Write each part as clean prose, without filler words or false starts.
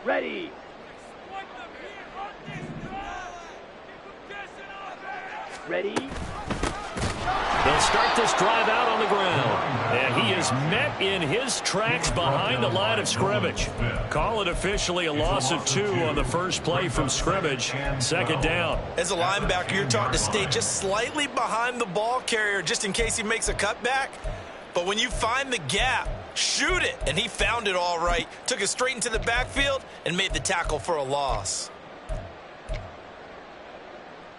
Ready. Ready. They'll start this drive out on the ground. And he is met in his tracks behind the line of scrimmage. Call it officially a loss of 2 on the first play from scrimmage. Second down. As a linebacker, you're taught to stay just slightly behind the ball carrier just in case he makes a cutback. But when you find the gap, shoot it. And he found it all right. Took it straight into the backfield and made the tackle for a loss.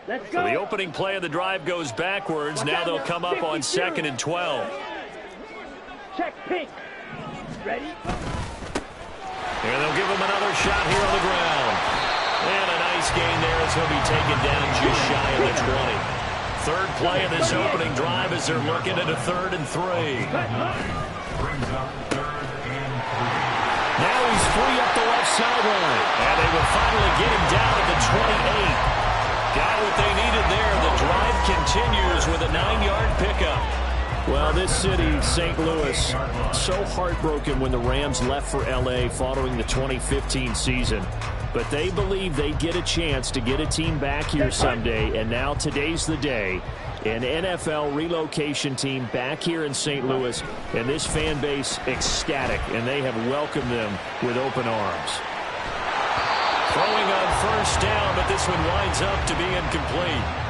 Let's go. So the opening play of the drive goes backwards. Now they'll come up on 2nd and 12. Check pink. Ready. And they'll give him another shot here on the ground. And a nice gain there as he'll be taken down just shy of the 20. Third play of this opening drive as they're looking at a 3rd and 3. Now he's free up the left sideline. And they will finally get him down at the 28. Got what they needed there. The drive continues with a 9-yard pickup. Well, this city, St. Louis, so heartbroken when the Rams left for L.A. following the 2015 season. But they believe they get a chance to get a team back here someday, and now today's the day. An NFL relocation team back here in St. Louis, and this fan base ecstatic, and they have welcomed them with open arms. Throwing on first down, but this one winds up to be incomplete.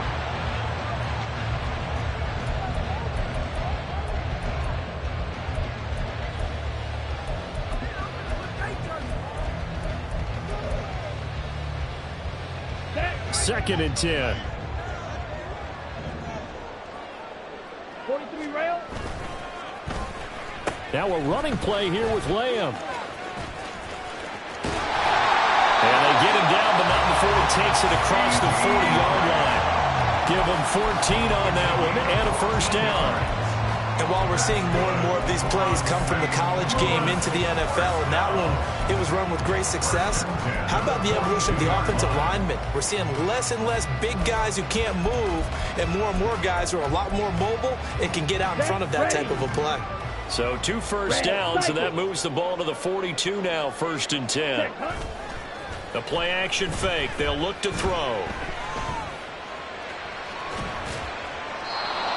Second and 10. 43 rail. Now a running play here with Lamb. And they get him down, but not before he takes it across the 40-yard line. Give him 14 on that one and a first down. And while we're seeing more and more of these plays come from the college game into the NFL, and that one, it was run with great success, how about the evolution of the offensive linemen? We're seeing less and less big guys who can't move, and more guys who are a lot more mobile and can get out in front of that type of a play. So 2 first downs, and that moves the ball to the 42 now, 1st and 10. The play-action fake. They'll look to throw.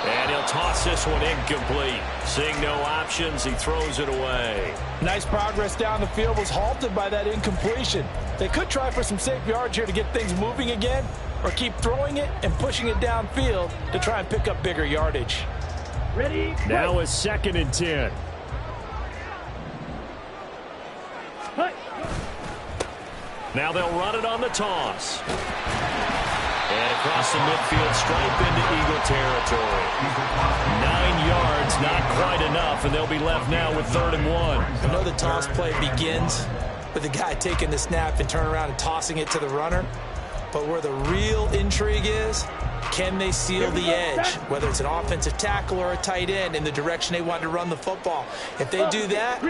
And he'll toss this one incomplete. Seeing no options, he throws it away. Nice progress down the field was halted by that incompletion. They could try for some safe yards here to get things moving again, or keep throwing it and pushing it downfield to try and pick up bigger yardage. Ready. Now a 2nd and 10. Now they'll run it on the toss. And across the midfield stripe into Eagle territory. 9 yards, not quite enough, and they'll be left now with 3rd and 1. I know the toss play begins with the guy taking the snap and turn around and tossing it to the runner. But where the real intrigue is, can they seal the edge, whether it's an offensive tackle or a tight end, in the direction they want to run the football? If they do that,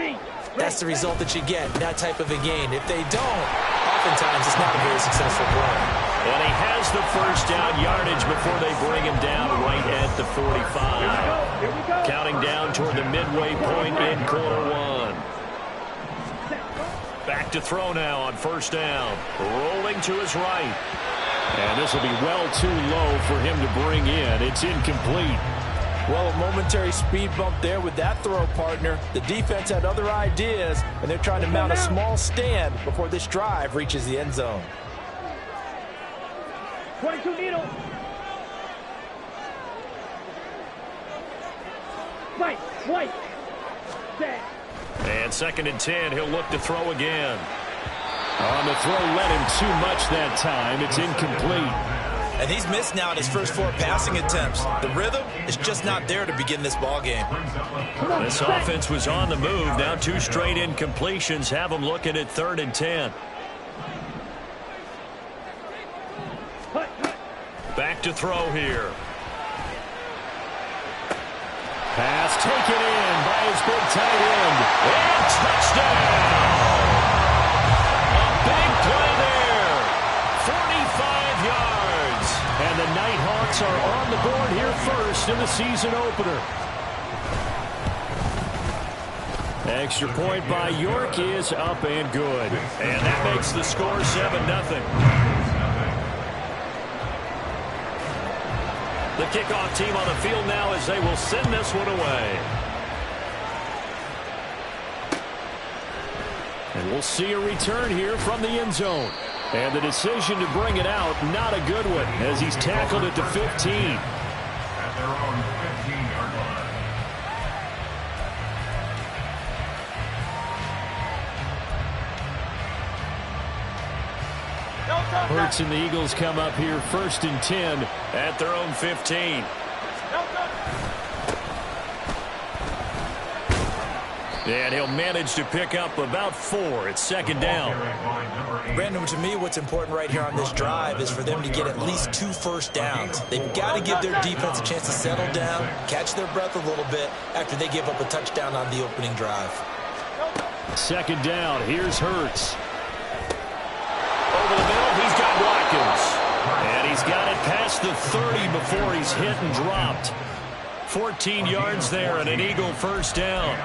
that's the result that you get, that type of a gain. If they don't, oftentimes it's not a very successful play. And he has the first down yardage before they bring him down right at the 45. Counting down toward the midway point in quarter 1. Back to throw now on first down. Rolling to his right. And this will be well too low for him to bring in. It's incomplete. Well, a momentary speed bump there with that throw, partner. The defense had other ideas, and they're trying to mount a small stand before this drive reaches the end zone. 22 needle. White. Set. And 2nd and 10, he'll look to throw again. On the throw, led him too much that time. It's incomplete. And he's missed now in his first 4 passing attempts. The rhythm is just not there to begin this ball game. This offense was on the move. Now 2 straight incompletions have them looking at 3rd and 10. Back to throw here. Pass taken in by his big tight end. And touchdown! A big play there. 45 yards. And the Nighthawks are on the board here first in the season opener. Extra point by York is up and good. And that makes the score 7-0. The kickoff team on the field now as they will send this one away. And we'll see a return here from the end zone. And the decision to bring it out, not a good one, as he's tackled at the 15. At their own 15-yard line. Hurts and the Eagles come up here 1st and 10 at their own 15. And he'll manage to pick up about 4. It's 2nd down. Brandon, to me, what's important right here on this drive is for them to get at least 2 first downs. They've got to give their defense a chance to settle down, catch their breath a little bit after they give up a touchdown on the opening drive. 2nd down. Here's Hurts. Over the middle, he's got Watkins. And he's got it past the 30 before he's hit and dropped. 14 yards there and an Eagle first down.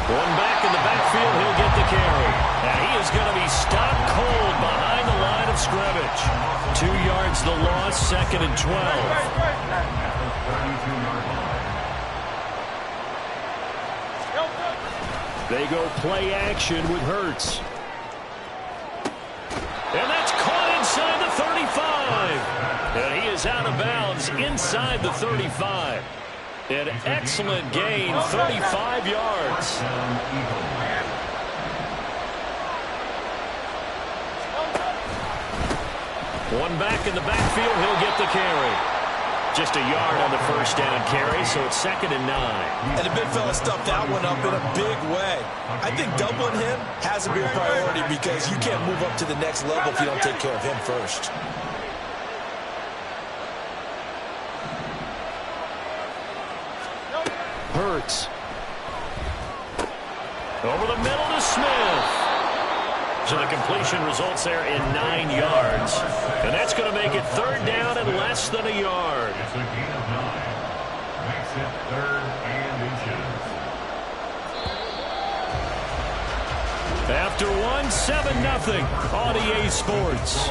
One back in the backfield, he'll get the carry. And he is going to be stopped cold behind the line of scrimmage. 2 yards the loss, 2nd and 12. They go play action with Hurts. And that's caught inside the 35. And he is out of bounds inside the 35. An excellent gain, 35 yards. One back in the backfield, he'll get the carry. Just a yard on the first down carry, so it's 2nd and 9. And the big fella stuffed that one up in a big way. I think doubling him has to be a priority because you can't move up to the next level if you don't take care of him first. Hurts. Over the middle to Smith. So the completion results there in 9 yards. And that's going to make it 3rd down and less than a yard. It's a gain of 9. Makes it 3rd and inches. After 7-0 on EA Sports.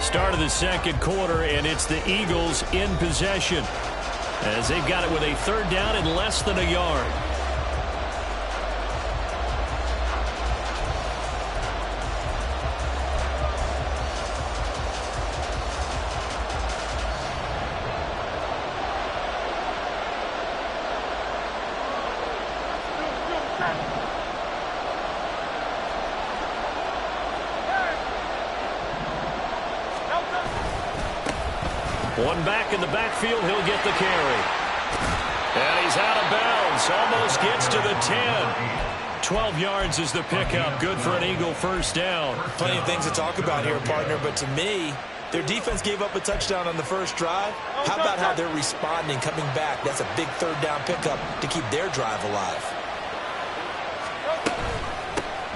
Start of the 2nd quarter, and it's the Eagles in possession as they've got it with a 3rd down and less than a yard. One back in the backfield, he'll get the carry. And he's out of bounds, almost gets to the 10. 12 yards is the pickup, good for an Eagle first down. Plenty of things to talk about here, partner, but to me, their defense gave up a touchdown on the first drive. How about how they're responding, coming back? That's a big 3rd down pickup to keep their drive alive.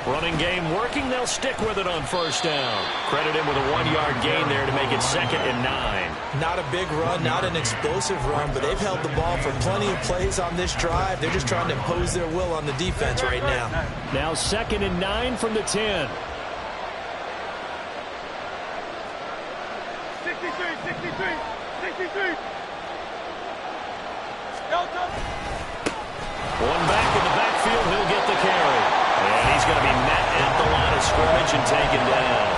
Running game working, they'll stick with it on first down. Credit him with a 1-yard gain there to make it 2nd and 9. Not a big run, not an explosive run, but they've held the ball for plenty of plays on this drive. They're just trying to impose their will on the defense right now. Now 2nd and 9 from the 10. 63. One back in the backfield, he'll get the carry. And he's going to be met at the line of scrimmage and taken down.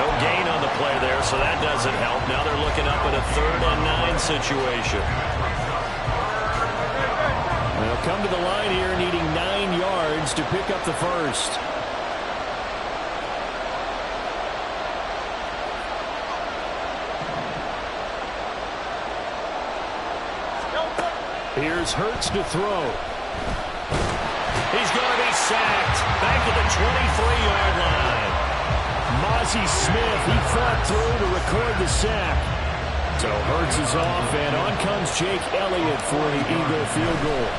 No gain on the play there, so that doesn't help. Now they're looking up at a 3rd and 9 situation. They'll come to the line here needing 9 yards to pick up the first. Here's Hurts to throw. He's going to be sacked back at the 23-yard line. Mazi Smith. He fought through to record the sack. So Hurts is off, and on comes Jake Elliott for the Eagle field goal.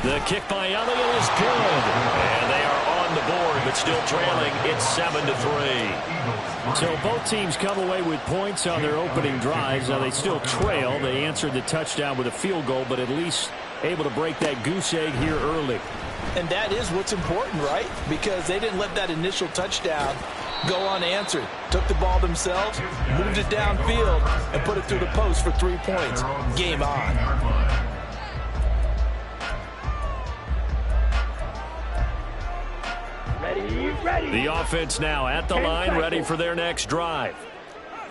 The kick by Elliott is good. And they are on the board, but still trailing. It's 7-3. So both teams come away with points on their opening drives. Now they still trail. They answered the touchdown with a field goal, but at least able to break that goose egg here early. And that is what's important, right? Because they didn't let that initial touchdown go unanswered. Took the ball themselves, moved it downfield, and put it through the post for 3 points. Game on. Ready. The offense now at the line, ready for their next drive.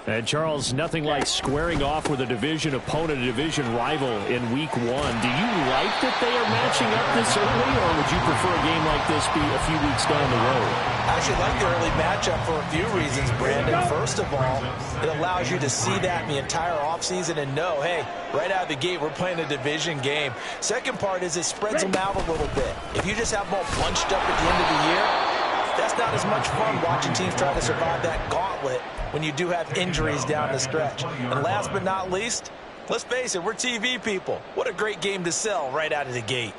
And Charles, nothing like squaring off with a division opponent, a division rival in week 1. Do you like that they are matching up this early, or would you prefer a game like this be a few weeks down the road? I actually like the early matchup for a few reasons, Brandon. First of all, it allows you to see that in the entire offseason and know, hey, right out of the gate, we're playing a division game. Second part is it spreads them out a little bit. If you just have them all bunched up at the end of the year, that's not as much fun watching teams try to survive that gauntlet when you do have injuries down the stretch. And last but not least, let's face it, we're TV people. What a great game to sell right out of the gate.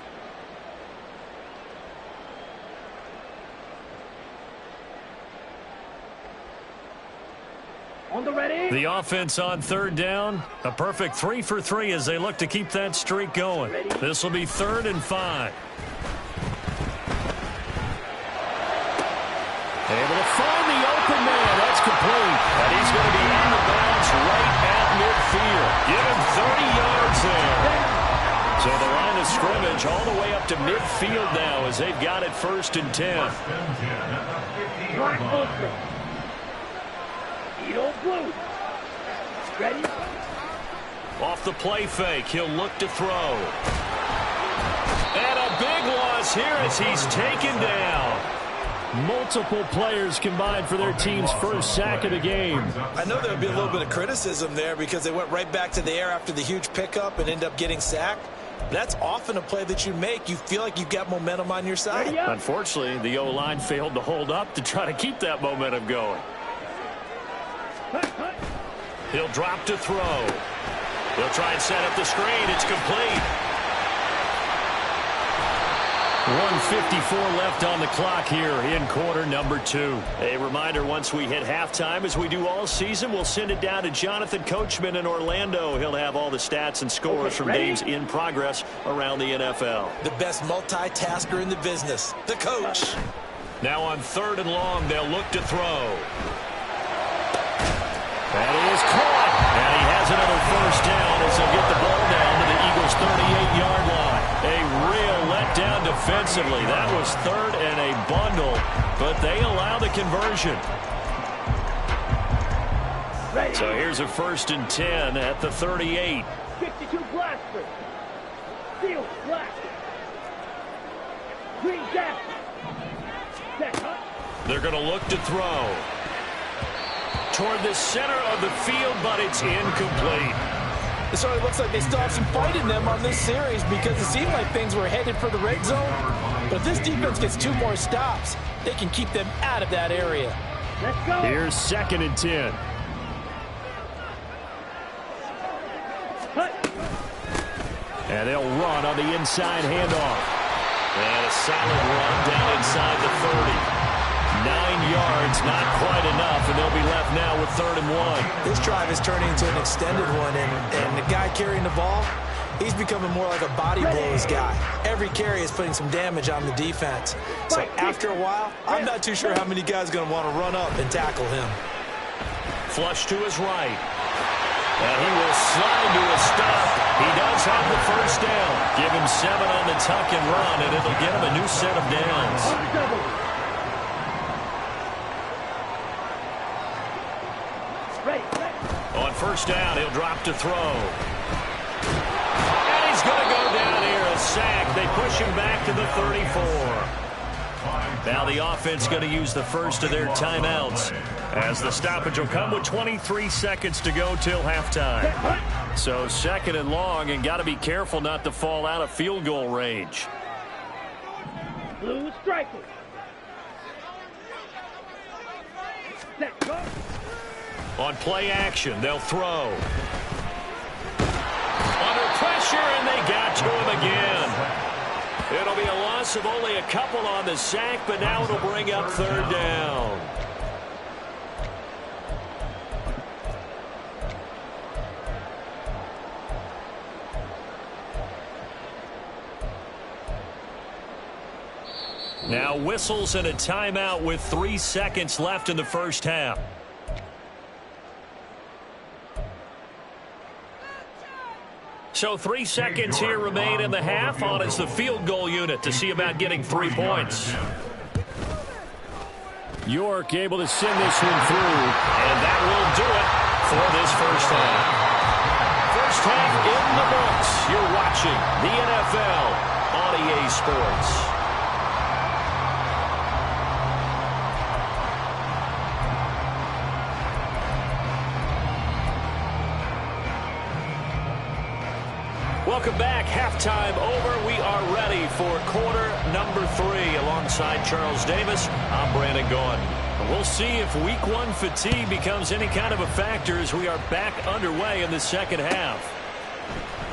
On the ready. The offense on third down. A perfect 3 for 3 as they look to keep that streak going. This will be 3rd and 5. Able to find the open man. That's complete. And he's going to be on the bounce right at midfield. Give him 30 yards there. So the line of scrimmage all the way up to midfield now as they've got it 1st and 10. Black Ultra. Edo Blue. Ready. Off the play fake, he'll look to throw. And a big loss here as he's taken down. Multiple players combined for their team's first sack of the game. I know there would be a little bit of criticism there because they went right back to the air after the huge pickup and end up getting sacked. That's often a play that you make. You feel like you've got momentum on your side. Unfortunately, the O-line failed to hold up to try to keep that momentum going. He'll drop to throw. He'll try and set up the screen. It's complete. 1:54 left on the clock here in quarter number 2. A reminder, once we hit halftime, as we do all season, we'll send it down to Jonathan Coachman in Orlando. He'll have all the stats and scores from games in progress around the NFL. The best multitasker in the business, the coach. Now on 3rd and long, they'll look to throw. That is caught. And he has another 1st down as they'll get the ball down to the Eagles' 38-yard line. A real letdown defensively. That was 3rd and a bundle, but they allow the conversion. So here's a 1st and 10 at the 38. 52 Blaster. Steel Blaster. Green Gas. They're going to look to throw. Toward the center of the field, but it's incomplete. It sort of looks like they still have some fight in them on this series because it seemed like things were headed for the red zone. But if this defense gets 2 more stops, they can keep them out of that area. Let's go. Here's 2nd and 10. And they'll run on the inside handoff. And a solid run down inside the 30. 9 yards, not quite enough, and they'll be left now with 3rd and 1. This drive is turning into an extended one, and the guy carrying the ball, he's becoming more like a body blows guy. Every carry is putting some damage on the defense. So after a while, I'm not too sure how many guys are going to want to run up and tackle him. Flush to his right. And he will slide to a stop. He does have the 1st down. Give him 7 on the tuck and run, and it'll get him a new set of downs. On 1st down, he'll drop to throw. And he's going to go down here, a sack. They push him back to the 34. Now the offense going to use the first of their timeouts as the stoppage will come with 23 seconds to go till halftime. So 2nd and long, and got to be careful not to fall out of field goal range. Blue Strikers. On play action, they'll throw. Under pressure, and they got to him again. It'll be a loss of only a couple on the sack, but now it'll bring up third down. Now whistles and a timeout with 3 seconds left in the first half. So 3 seconds here remain in the half. On is the field goal unit to see about getting 3 points. York able to send this one through. And that will do it for this first half. First half in the books. You're watching the NFL on EA Sports. Welcome back. Halftime over. We are ready for quarter number 3. Alongside Charles Davis, I'm Brandon Gaudin. We'll see if week 1 fatigue becomes any kind of a factor as we are back underway in the second half.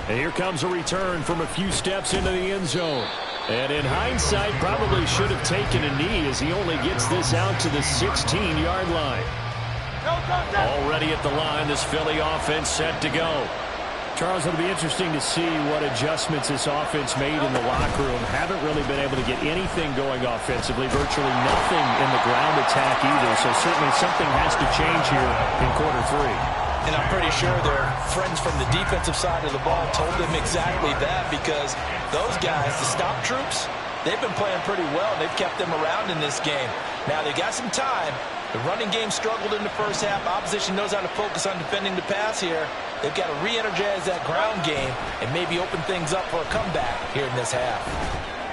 And here comes a return from a few steps into the end zone. And in hindsight, probably should have taken a knee as he only gets this out to the 16-yard line. Already at the line, this Philly offense set to go. Charles, it'll be interesting to see what adjustments this offense made in the locker room. Haven't really been able to get anything going offensively, virtually nothing in the ground attack either. So certainly something has to change here in quarter 3. And I'm pretty sure their friends from the defensive side of the ball told them exactly that, because those guys, the stop troops, they've been playing pretty well. They've kept them around in this game. Now they got some time. The running game struggled in the first half. Opposition knows how to focus on defending the pass here. They've got to re-energize that ground game and maybe open things up for a comeback here in this half.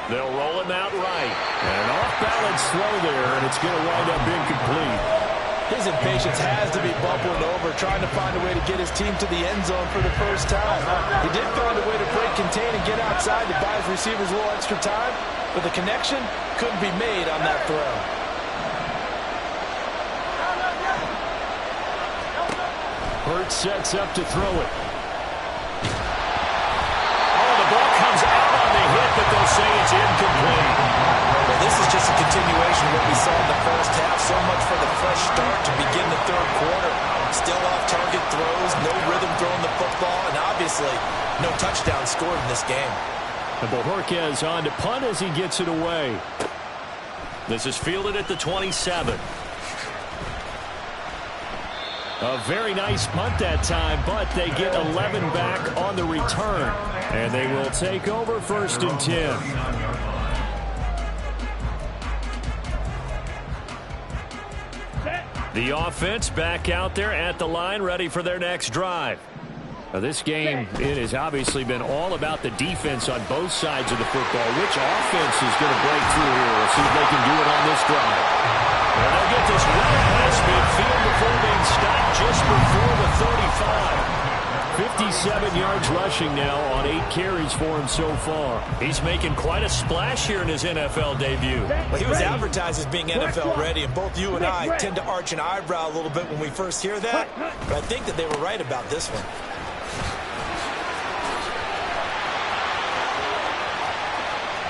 They'll roll him out right. And an off-balance throw there, and it's going to wind up incomplete. His impatience has to be bubbling over, trying to find a way to get his team to the end zone for the first time. He did find a way to break, contain, and get outside to buy his receivers a little extra time, but the connection couldn't be made on that throw. Hurts sets up to throw it. Oh, the ball comes out on the hit, but they'll say it's incomplete. Well, this is just a continuation of what we saw in the first half. So much for the fresh start to begin the third quarter. Still off-target throws, no rhythm throwing the football, and obviously no touchdown scored in this game. And Bojorquez on to punt as he gets it away. This is fielded at the 27. A very nice punt that time, but they get 11 back on the return. And they will take over 1st and 10. The offense back out there at the line, ready for their next drive. Now this game, it has obviously been all about the defense on both sides of the football. Which offense is going to break through here? We'll see if they can do it on this drive. And they'll get this well past midfield before being stopped just before the 35. 57 yards rushing now on 8 carries for him so far. He's making quite a splash here in his NFL debut. Well, he was advertised as being NFL ready, and both you and I tend to arch an eyebrow a little bit when we first hear that, but I think that they were right about this one.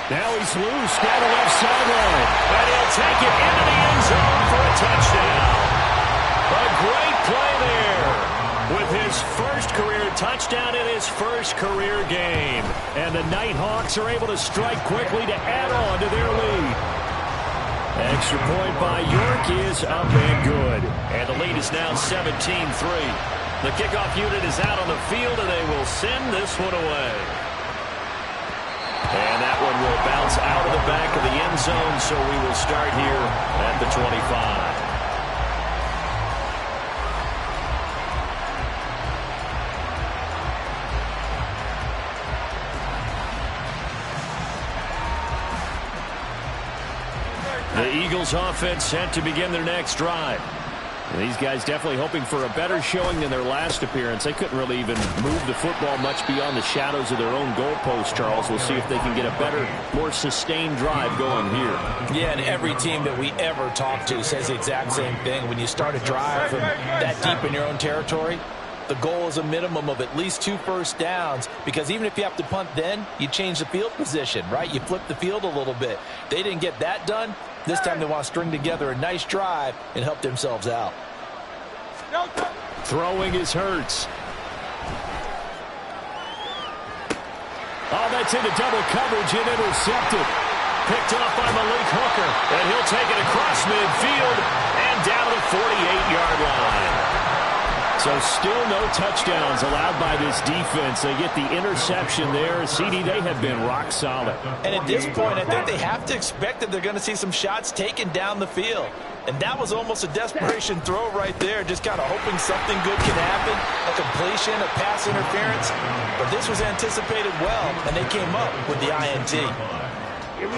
Now he's loose down the left sideline. And he'll take it into the end zone for a touchdown. A great play there with his first career touchdown in his first career game. And the Nighthawks are able to strike quickly to add on to their lead. Extra point by York is up and good. And the lead is now 17-3. The kickoff unit is out on the field, and they will send this one away. And that one will bounce out of the back of the end zone, so we will start here at the 25. The Eagles offense set to begin their next drive. And these guys definitely hoping for a better showing than their last appearance. They couldn't really even move the football much beyond the shadows of their own goalpost, Charles. We'll see if they can get a better, more sustained drive going here. Yeah, and every team that we ever talk to says the exact same thing. When you start a drive from that deep in your own territory, the goal is a minimum of at least 2 first downs, because even if you have to punt then, you change the field position, right? You flip the field a little bit. They didn't get that done. This time they want to string together a nice drive and help themselves out. Throwing is Hurts. Oh, that's into double coverage and intercepted. Picked off by Malik Hooker. And he'll take it across midfield and down to the 48-yard line. So still no touchdowns allowed by this defense. They get the interception there. CD, they have been rock solid. And at this point, I think they have to expect that they're going to see some shots taken down the field. And that was almost a desperation throw right there, just kind of hoping something good can happen, a completion, a pass interference. But this was anticipated well, and they came up with the INT.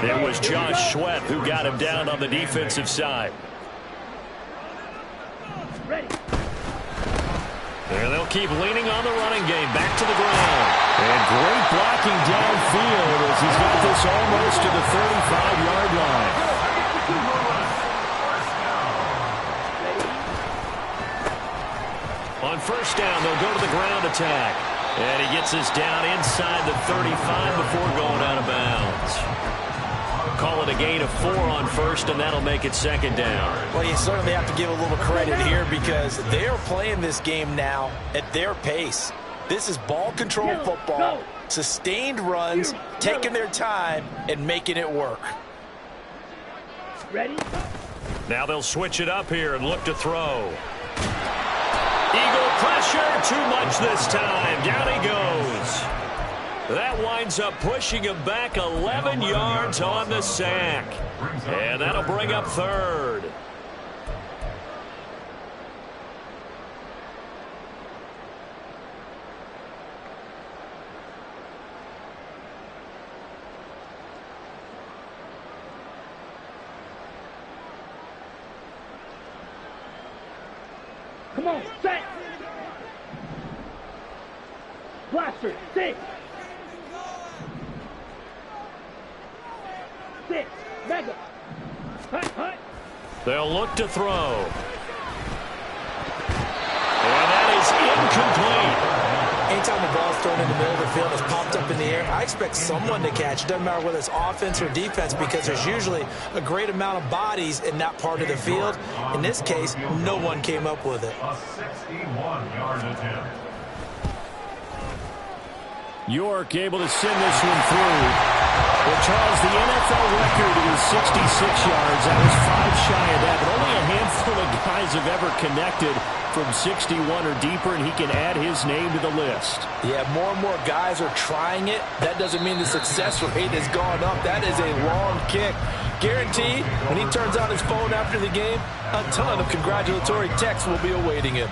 It was Josh Sweat who got him down on the defensive side. Ready. And they'll keep leaning on the running game. Back to the ground. And great blocking downfield as he's got this almost to the 35-yard line. On first down, they'll go to the ground attack. And he gets us down inside the 35 before going out of bounds. Call it a gain of 4 on first, and that'll make it second down. Well, you certainly have to give a little credit here because they are playing this game now at their pace. This is ball control football, sustained runs, taking their time, and making it work. Ready? Now they'll switch it up here and look to throw. Eagle pressure, too much this time. Down he goes. That winds up pushing him back 11 yards on the sack. And that'll bring up third. Come on, set. Blaster, 6. 6. Mega. Hunt, hunt. They'll look to throw. And that is incomplete. Anytime the ball's thrown in the middle of the field, it's popped up in the air, I expect someone to catch. It doesn't matter whether it's offense or defense because there's usually a great amount of bodies in that part of the field. In this case, no one came up with it. A 61-yard attempt. York able to send this one through. Well, Charles, the NFL record is 66 yards. That was 5 shy of that, but only a handful of guys have ever connected from 61 or deeper, and he can add his name to the list. Yeah, more and more guys are trying it. That doesn't mean the success rate has gone up. That is a long kick. Guaranteed, when he turns on his phone after the game, a ton of congratulatory texts will be awaiting him.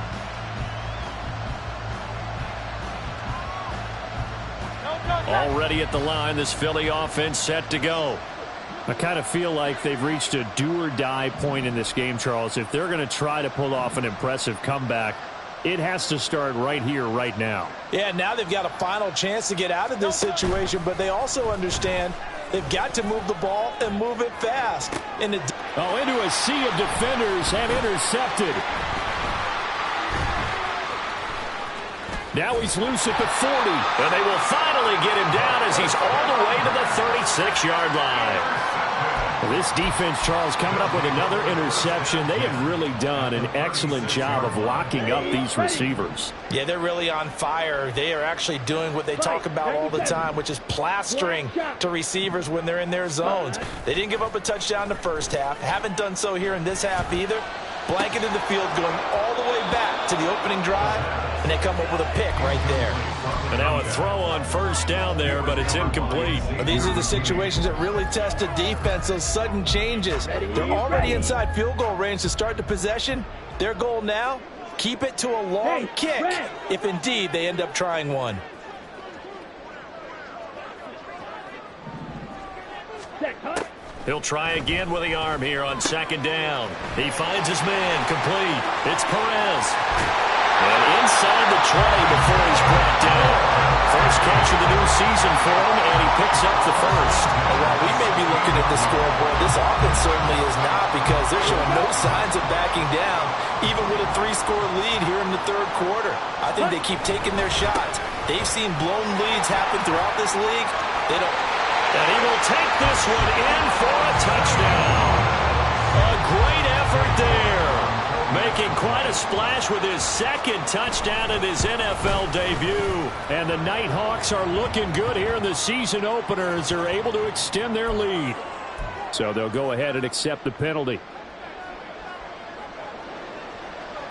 Already at the line, this Philly offense set to go. I kind of feel like they've reached a do-or-die point in this game, Charles. If they're going to try to pull off an impressive comeback, it has to start right here, right now. Yeah, now they've got a final chance to get out of this situation, but they also understand they've got to move the ball and move it fast. Into a sea of defenders and intercepted. Now he's loose at the 40. And they will finally get him down as he's all the way to the 36-yard line. This defense, Charles, coming up with another interception. They have really done an excellent job of locking up these receivers. Yeah, they're really on fire. They are actually doing what they talk about all the time, which is plastering to receivers when they're in their zones. They didn't give up a touchdown in the first half. Haven't done so here in this half either. Blanketed the field going all the way back to the opening drive, and they come up with a pick right there. And now a throw on first down there, but it's incomplete. Well, these are the situations that really test a defense, those sudden changes. They're already inside field goal range to start the possession. Their goal now, keep it to a long kick if indeed they end up trying one. He'll try again with the arm here on second down. He finds his man, complete. It's Perez. And inside the 20 before he's brought down. First catch of the new season for him, and he picks up the first. And while we may be looking at the scoreboard, this offense certainly is not, because they're showing no signs of backing down, even with a 3-score lead here in the third quarter. I think they keep taking their shots. They've seen blown leads happen throughout this league. They don't. And he will take this one in for a touchdown. A great effort there. Making quite a splash with his second touchdown in his NFL debut. And the Nighthawks are looking good here in the season opener as they're able to extend their lead. So they'll go ahead and accept the penalty.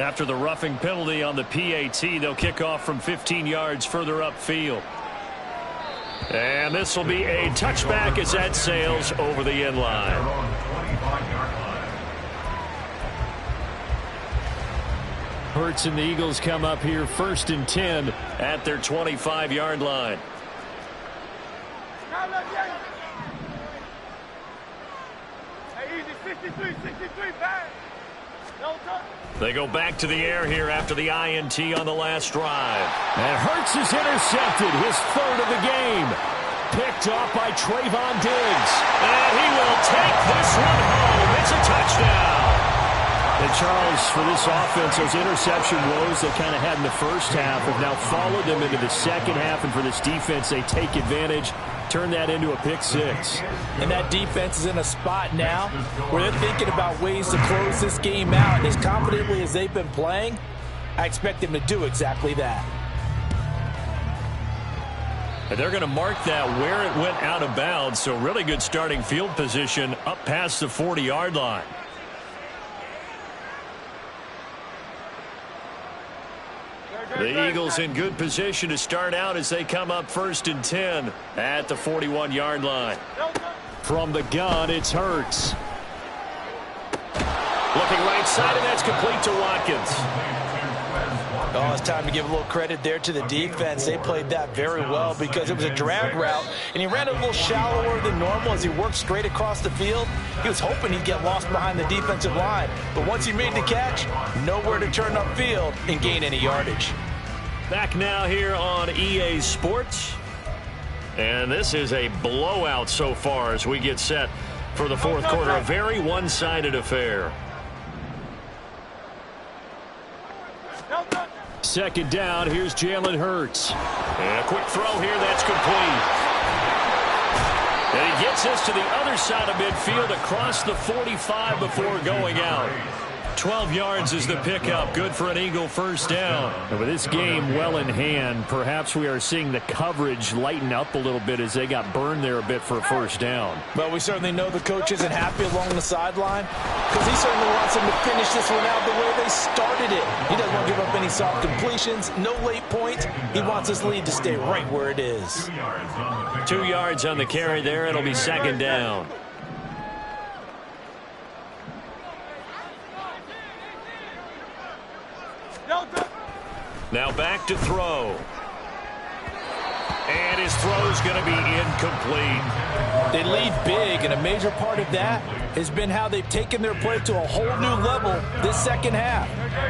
After the roughing penalty on the PAT, they'll kick off from 15 yards further upfield. And this will be a touchback as that sails over the end line. Hurts and the Eagles come up here 1st and 10 at their 25-yard line. They go back to the air here after the INT on the last drive. And Hurts is intercepted, his 3rd of the game. Picked off by Trayvon Diggs. And he will take this one home. It's a touchdown. And Charles, for this offense, those interception woes they kind of had in the first half have now followed them into the second half. And for this defense, they take advantage, turn that into a pick 6. And that defense is in a spot now where they're thinking about ways to close this game out. And as confidently as they've been playing, I expect them to do exactly that. And they're going to mark that where it went out of bounds. So really good starting field position up past the 40-yard line. The Eagles in good position to start out as they come up 1st and 10 at the 41-yard line. From the gun, it's Hurts. Looking right side, and that's complete to Watkins. Oh, it's time to give a little credit there to the defense. They played that very well because it was a drag route, and he ran a little shallower than normal as he worked straight across the field. He was hoping he'd get lost behind the defensive line, but once he made the catch, nowhere to turn upfield and gain any yardage. Back now here on EA Sports, and this is a blowout so far as we get set for the fourth quarter. A very one-sided affair. Second down, here's Jalen Hurts. And a quick throw here, that's complete. And he gets us to the other side of midfield across the 45 before going out. 12 yards is the pickup. Good for an Eagle first down. And with this game well in hand, perhaps we are seeing the coverage lighten up a little bit as they got burned there a bit for a first down. But we certainly know the coach isn't happy along the sideline because he certainly wants them to finish this one out the way they started it. He doesn't want to give up any soft completions, no late points. He wants his lead to stay right where it is. 2 yards on the carry there. It'll be second down. Now back to throw. And his throw's going to be incomplete. They lead big, and a major part of that has been how they've taken their play to a whole new level this second half.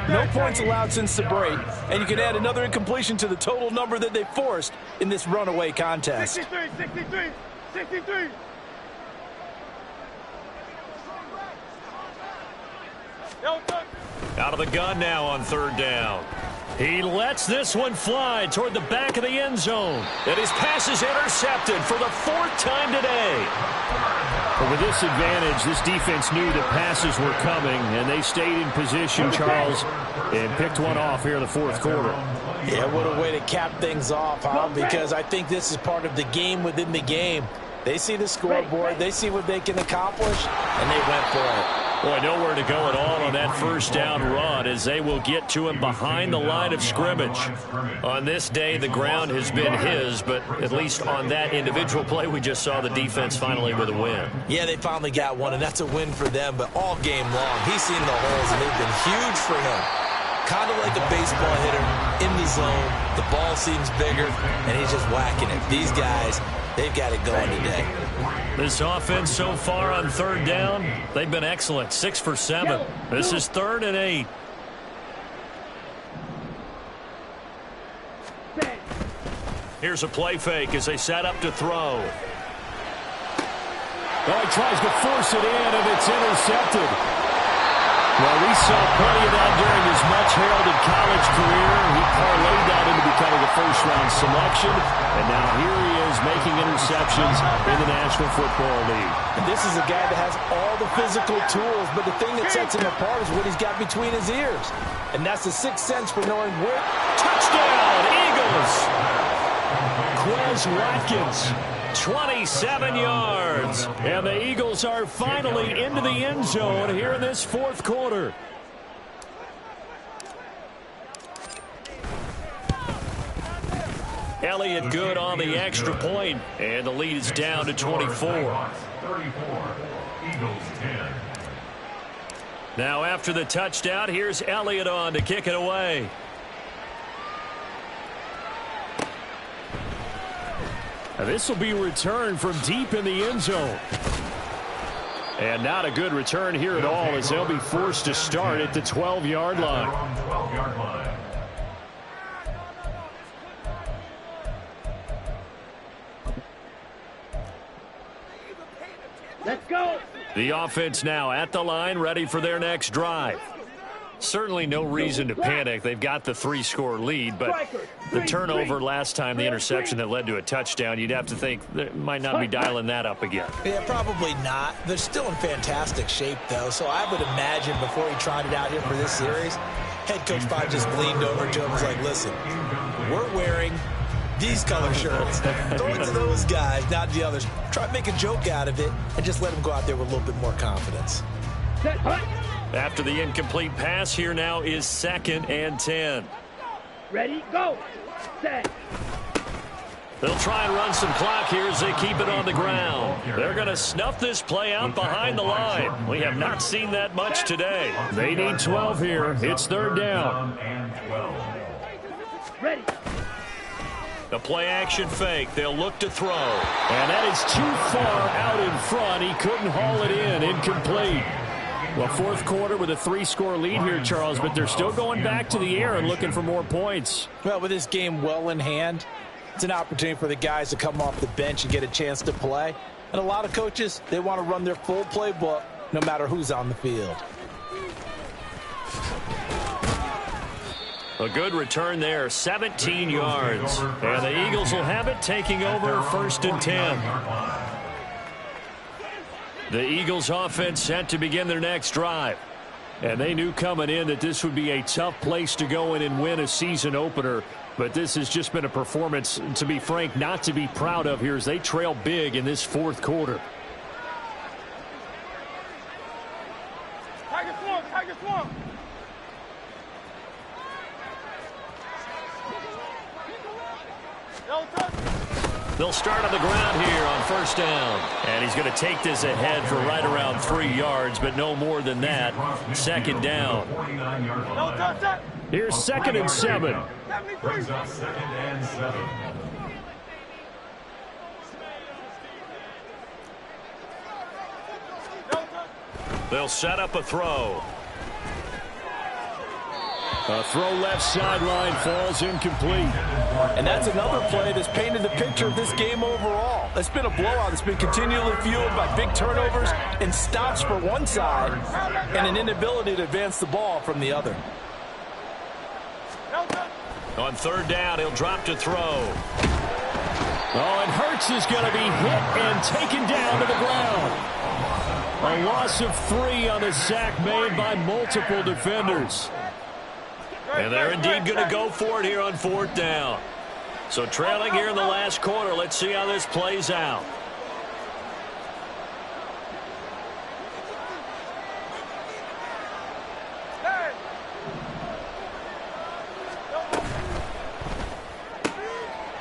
No points allowed since the break, and you can add another incompletion to the total number that they forced in this runaway contest. 63. Out of the gun now on third down. He lets this one fly toward the back of the end zone. And his pass is intercepted for the 4th time today. But with this advantage, this defense knew that passes were coming, and they stayed in position, Charles, and picked one off here in the fourth quarter. Yeah, what a way to cap things off, huh? Because I think this is part of the game within the game. They see the scoreboard, they see what they can accomplish, and they went for it. Boy, nowhere to go at all on that first down run as they will get to him behind the line of scrimmage. On this day, the ground has been his, but at least on that individual play, we just saw the defense finally with a win. Yeah, they finally got one, and that's a win for them, but all game long, he's seen the holes, and they've been huge for him. Kind of like a baseball hitter in the zone. The ball seems bigger, and he's just whacking it. These guys, they've got it going today. This offense so far on third down, they've been excellent. 6 for 7. This is 3rd and 8. Here's a play fake as they set up to throw. Oh, he tries to force it in, and it's intercepted. Well, we saw plenty of that during his much-heralded college career. He parlayed that into becoming a first-round selection, and now here he is making interceptions in the National Football League. And this is a guy that has all the physical tools, but the thing that sets him apart is what he's got between his ears. And that's the sixth sense for knowing where. Touchdown, Eagles! Quez Watkins, 27 yards. And the Eagles are finally into the end zone here in this fourth quarter. Elliott good on the extra point, and the lead is down to 24. 34, Eagles 10. Now after the touchdown, here's Elliott on to kick it away. This will be returned from deep in the end zone. And not a good return here at all, as they'll be forced to start at the 12-yard line. 12-yard line. Let's go. The offense now at the line, ready for their next drive. Certainly no reason to panic. They've got the 3-score lead, but the turnover last time, the interception that led to a touchdown, you'd have to think they might not be dialing that up again. Yeah, probably not. They're still in fantastic shape, though, so I would imagine before he tried it out here for this series, head coach probably just leaned over to him and was like, listen, we're wearing these color shirts. Throw it to those guys, not the others. Try to make a joke out of it and just let them go out there with a little bit more confidence. After the incomplete pass, here now is 2nd and 10. Ready, go. Set. They'll try and run some clock here as they keep it on the ground. They're going to snuff this play out behind the line. We have not seen that much today. They need 12 here. It's 3rd down. Ready. The play action fake. They'll look to throw. And that is too far out in front. He couldn't haul it in. Incomplete. Well, fourth quarter with a 3-score lead here, Charles, but they're still going back to the air and looking for more points. Well, with this game well in hand, it's an opportunity for the guys to come off the bench and get a chance to play. And a lot of coaches, they want to run their full playbook no matter who's on the field. A good return there, 17 yards. And the Eagles will have it, taking over 1st and 10. The Eagles offense set to begin their next drive. And they knew coming in that this would be a tough place to go in and win a season opener. But this has just been a performance, to be frank, not to be proud of here as they trail big in this fourth quarter. Tiger swamp, tiger swamp. They'll start on the ground here on 1st down. And he's going to take this ahead for right around 3 yards, but no more than that. 2nd down. Here's 2nd and 7. Brings up 2nd and 7. They'll set up a throw. A throw left sideline, falls incomplete. And that's another play that's painted the picture of this game overall. It's been a blowout. It's been continually fueled by big turnovers and stops for one side and an inability to advance the ball from the other. On 3rd down, he'll drop to throw. Oh, and Hurts is going to be hit and taken down to the ground. A loss of 3 on the sack made by multiple defenders. And they're indeed going to go for it here on 4th down. So trailing here in the last quarter. Let's see how this plays out.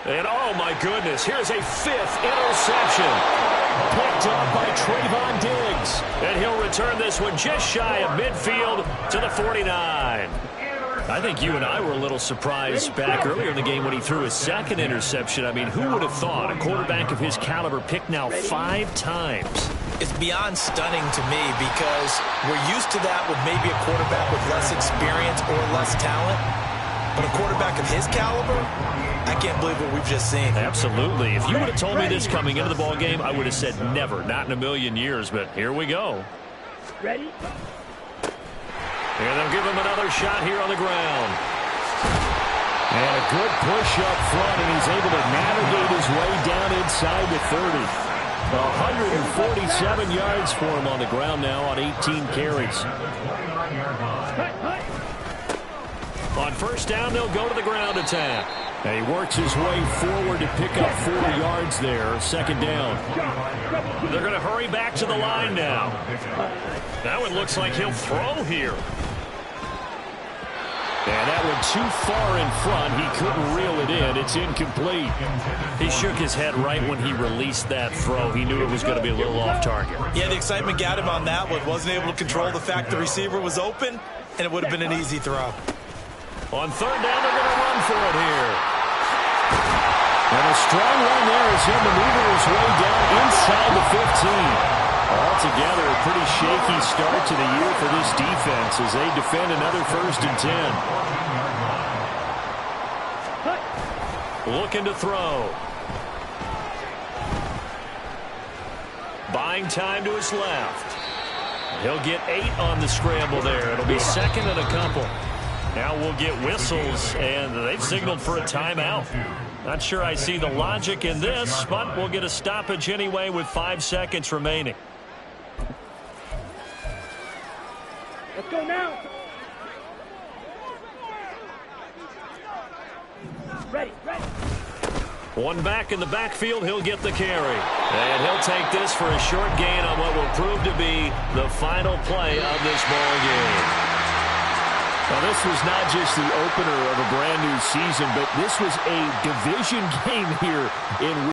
And oh my goodness, here's a 5th interception. Picked up by Trayvon Diggs. And he'll return this one just shy of midfield to the 49. I think you and I were a little surprised back earlier in the game when he threw his second interception. I mean, who would have thought a quarterback of his caliber picked now 5 times? It's beyond stunning to me because we're used to that with maybe a quarterback with less experience or less talent. But a quarterback of his caliber, I can't believe what we've just seen. Absolutely. If you would have told me this coming into the ball game, I would have said never, not in a million years. But here we go. Ready? And they'll give him another shot here on the ground. And a good push up front, and he's able to navigate his way down inside the 30. 147 yards for him on the ground now on 18 carries. On first down, they'll go to the ground attack. And he works his way forward to pick up 4 yards there. Second down. They're going to hurry back to the line now. That one looks like he'll throw here. And that one too far in front. He couldn't reel it in. It's incomplete. He shook his head right when he released that throw. He knew it was going to be a little off target. Yeah, the excitement got him on that one. Wasn't able to control the fact the receiver was open, and it would have been an easy throw. On third down, they're going to run for it here. And a strong run there as he'll maneuver his way down inside the 15. Altogether, a pretty shaky start to the year for this defense as they defend another 1st and 10. Looking to throw. Buying time to his left. He'll get 8 on the scramble there. It'll be second and a couple. Now we'll get whistles, and they've signaled for a timeout. Not sure I see the logic in this, but we'll get a stoppage anyway with 5 seconds remaining. Let's go now. Ready. One back in the backfield, he'll get the carry. And he'll take this for a short gain on what will prove to be the final play of this ball game. Now, this was not just the opener of a brand new season, but this was a division game here in